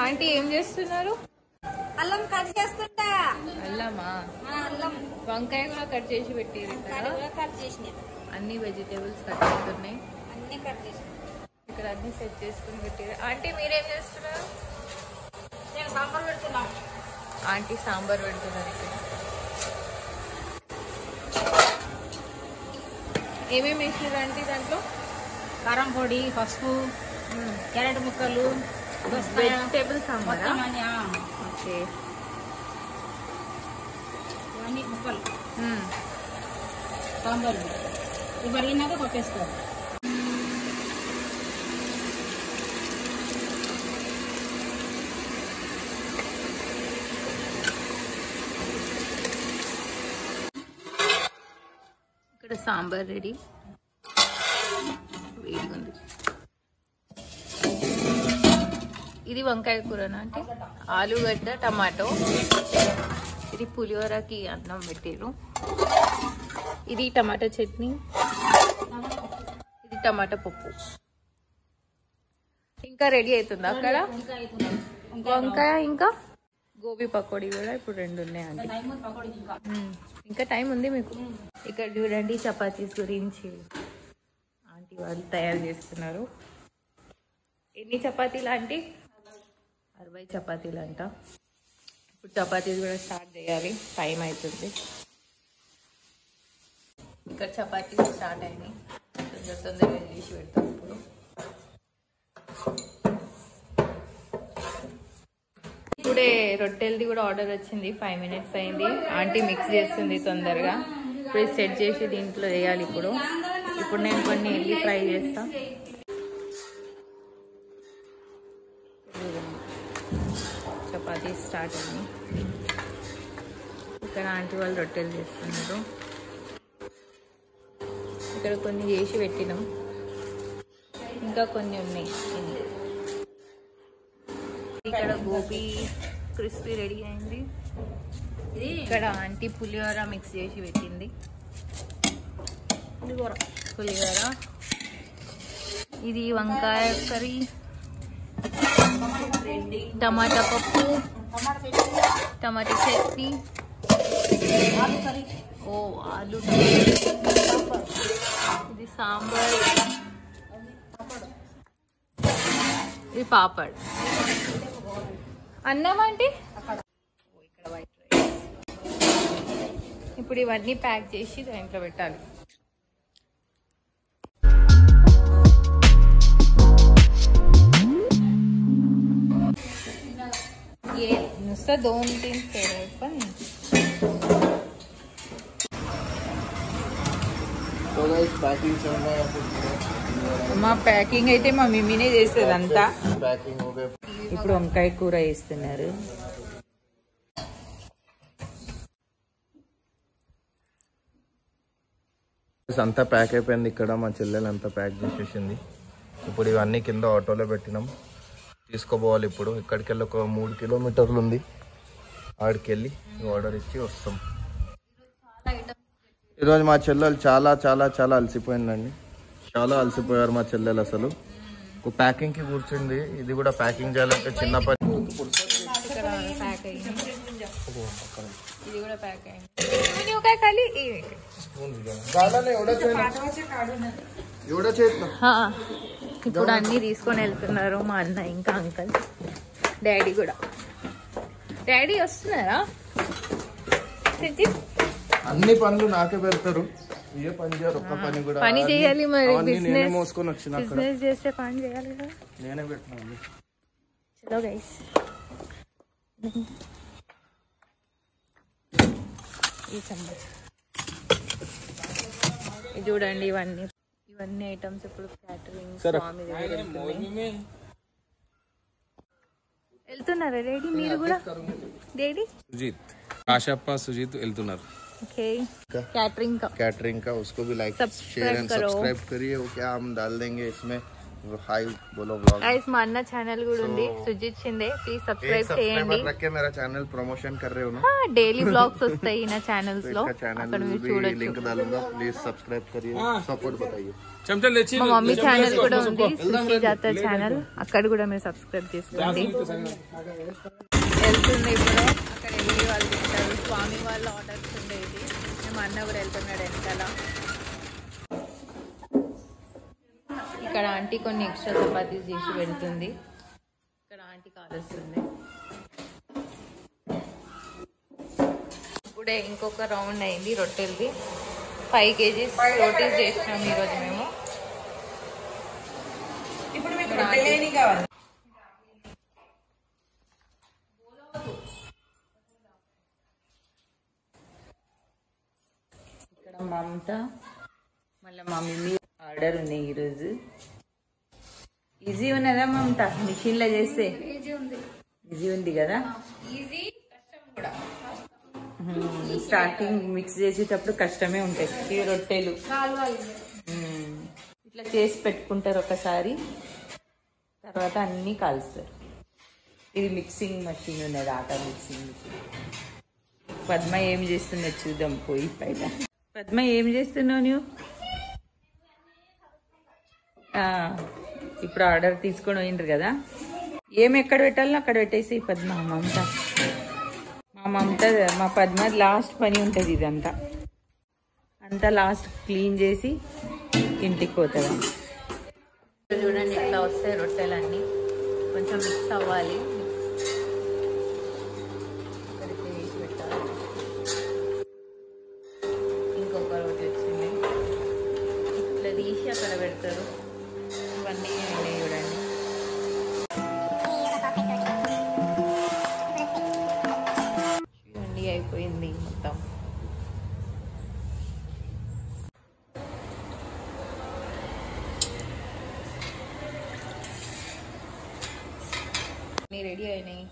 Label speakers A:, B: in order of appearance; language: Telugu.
A: ఆంటీ ఏం చేస్తున్నారు?
B: అల్లం కట్ చేస్తుంటా.
A: అల్లమా?
B: అల్లం.
A: వంకాయ కూడా కట్ చేసి పెట్టారు.
B: కట్ చేసిన
A: అన్ని వెజిటేబుల్స్ కట్ అవుతున్నాయి.
B: అన్ని కట్ చేసిన
A: ఇక్కడ అన్ని సెట్ చేసుకుని పెట్టారు. ఆంటీ మీరేం చేస్తున్నారు?
B: నేను సాంబార్ పెడుతున్నా.
A: ఆంటీ సాంబార్ పెడుతున్నారు. ఇక్కడ ఏమేమి వేసారు ఆంటీ దాంట్లో?
B: కారం పొడి, పసుపు, క్యారెట్ ముక్కలు,
A: వెజిటేబుల్ సాంబార్.
B: ఓకే, ఇవన్నీ ముక్కలు సాంబార్. ఇవి మరిగినాక కొట్టేసుకోవాలి.
A: ఇక్కడ సాంబార్ రెడీ. వేడిగా ఉంది. ఇది వంకాయ కూరనా అంటే? ఆలుగడ్డ, టమాటో. ఇది పులిహోరకి అన్నం పెట్టారు. ఇది టమాటా చట్నీ. ఇది టమాటా పప్పు. ఇంకా రెడీ అవుతుంది అక్కడ వంకాయ. ఇంకా గోబీ పకోడీ కూడా ఇప్పుడు 2 ఉన్నాయండి. ఇంకా టైం ఉంది మీకు. ఇక్కడ చూడండి చపాతీస్ గురించి ఆంటీ వాళ్ళు తయారు చేస్తున్నారు. ఎన్ని చపాతీలు ఆంటీ? 60 చపాతీలు అంట. ఇప్పుడు చపాతీలు కూడా స్టార్ట్ చేయాలి. టైం అవుతుంది. ఇక్కడ చపాతీలు స్టార్ట్ అయినాయి. తొందరగా చేసి పెడతాం ఇప్పుడు. ఇప్పుడే రొట్టెలది కూడా ఆర్డర్ వచ్చింది. 5 minutes అయింది. ఆంటీ మిక్స్ చేస్తుంది తొందరగా. ఇప్పుడు సెట్ చేసి దీంట్లో వేయాలి. ఇప్పుడు నేను కొన్ని వెళ్ళి ఫ్రై చేస్తా. చపాతీ స్టార్ట్ అయింది. ఇక్కడ ఆంటీ వాళ్ళు రొట్టెలు చేస్తున్నారు. ఇక్కడ కొన్ని చేసి పెట్టినాం. ఇంకా కొన్ని ఉన్నాయి. ఇక్కడ గోబీ క్రిస్పీ రెడీ అయింది. ఇక్కడ ఆంటీ పులిహోర మిక్స్ చేసి పెట్టింది. పులిహోర. ఇది వంకాయ కర్రీ, టమాటా పప్పు, టమాటా చట్నీ, ఓ ఆలు, ఇది సాంబార్, ఇది పాపడ్. అన్నం అంటే ఇక్కడ వైట్ రైస్. ఇప్పుడు ఇవన్నీ ప్యాక్ చేసి దాంట్లో పెట్టాలి. ये नुसतं 2-3 फेराय पण మా ప్యాకింగ్ అయితే మా మమ్మీనే చేసేది అంతా. ఇప్పుడు వంకాయ కూర వేస్తున్నారు.
C: అంతా ప్యాక్ అయిపోయింది. ఇక్కడ మా చెల్లెలు అంతా ప్యాక్ చేసేసింది. ఇప్పుడు ఇవన్నీ కింద ఆటోలో పెట్టినాం. తీసుకోపోవాలి. ఇప్పుడు ఇక్కడికి వెళ్ళి ఒక 3 kilometers ఉంది. ఆడికి వెళ్ళి ఆర్డర్ ఇచ్చి వస్తాం. ఈరోజు మా చెల్లెలు చాలా చాలా చాలా అలసిపోయిందండి. చాలా అలసిపోయారు మా చెల్లెలు. అసలు ప్యాకింగ్కి కూర్చుంది. ఇది కూడా ప్యాకింగ్ చేయాలంటే చిన్న పని.
A: ఇప్పుడు అన్ని తీసుకొని వెళ్తున్నారు మా అన్న ఇంకా అంకల్. డాడీ కూడా. డాడీ వస్తున్నారా?
C: అన్ని పనులు నాకే పెడతారు. ఏ పని చేయరు. ఒక్క పని కూడా
A: పని చేయాలి. మరి
C: నేనే మోసుకొని వచ్చిన.
A: బిజినెస్ చేస్తే పని చేయాలి కదా.
C: నేనే పెట్టినా.
A: చలో గైస్. చూడండి ఇవన్నీ ఐటమ్స్ ఇప్పుడు క్యాటరింగ్ స్వామి వెళ్తున్నారా డాడీ? మీరు కూడా డాడీ?
D: सुजीत आशाप्पा सुजीत వెళ్తున్నారు.
A: ओके कैटरिंग का
C: उसको भी लाइक शेयर एंड सब्सक्राइब करिए. वो क्या हम डाल देंगे इसमें हाय बोलो ब्लॉग
A: गाइस మా అన్న ఛానల్ కూడా ఉంది సుజిత్ షిందే ప్లీజ్ సబ్స్క్రైబ్ చేయండి
C: रख के मेरा चैनल प्रमोशन कर रहे हो ना
A: డైలీ వ్లాగ్స్ వస్తాయి నా ఛానల్స్ లో అక్కడ మీరు చూడొచ్చు
C: लिंक डालूंगा प्लीज सब्सक्राइब करिए सपोर्ट बताइए
D: చెంచలు తెచ్చి
A: మా మమ్మీ ఛానల్ కూడా ఉంది సుషి జాతర ఛానల్ అక్కడ కూడా మీరు సబ్స్క్రైబ్ చేసుకోండి వెళ్తుంది ఇప్పుడు అక్కడ వెళ్ళి వాళ్ళు తింటారు స్వామి వాళ్ళ ఆర్డర్స్ ఉండేది మేము అన్న కూడా వెళ్తున్నాడు వెనకాల ఇక్కడ ఆంటీ కొన్ని ఎక్స్ట్రా చపాతీస్ చేసి పెడుతుంది ఇక్కడ ఆంటీ కాలుస్తుంది ఇప్పుడే ఇంకొక రౌండ్ అయింది రొట్టెలది 5 kgs రోటీస్ చేసినాం ఈరోజు మేము ఇక్కడ మమత మళ్ళీ మా మమ్మీ ఆర్డర్ ఉన్నాయి ఈరోజు ఈజీ ఉన్నదా మమత మిషన్లో చేస్తే ఈజీ ఉంది కదా స్టార్టింగ్ మిక్స్ చేసేటప్పుడు కష్టమే ఉంటాయి ఈ రొట్టెలు ఇట్లా చేసి పెట్టుకుంటారు ఒకసారి తర్వాత అన్నీ కాలుస్తారు ఇది మిక్సింగ్ మషిన్ ఉన్నది ఆటా మిక్సింగ్ మిషన్ పద్మ ఏం చేస్తుందో చూద్దాం పోయి బయట పద్మ ఏం చేస్తున్నావు నువ్వు ఇప్పుడు ఆర్డర్ తీసుకొని పోయిండ్రు కదా ఏం ఎక్కడ పెట్టాలో అక్కడ పెట్టేసి పద్మ మా పద్మ లాస్ట్ పని ఉంటుంది ఇదంతా అంతా లాస్ట్ క్లీన్ చేసి ఇంటికి పోతుంది చూడండి ఇట్లా వస్తాయి రొట్టెలన్నీ కొంచెం మిక్స్ అవ్వాలి వేసి పెట్టాలి ఇంకొక రొట్టె వచ్చింది ఇట్లా తీసి అక్కడ పెడతారు ఇవన్నీ చూడండి చూడండి అయిపోయింది మొత్తం రెడీ అయినాయి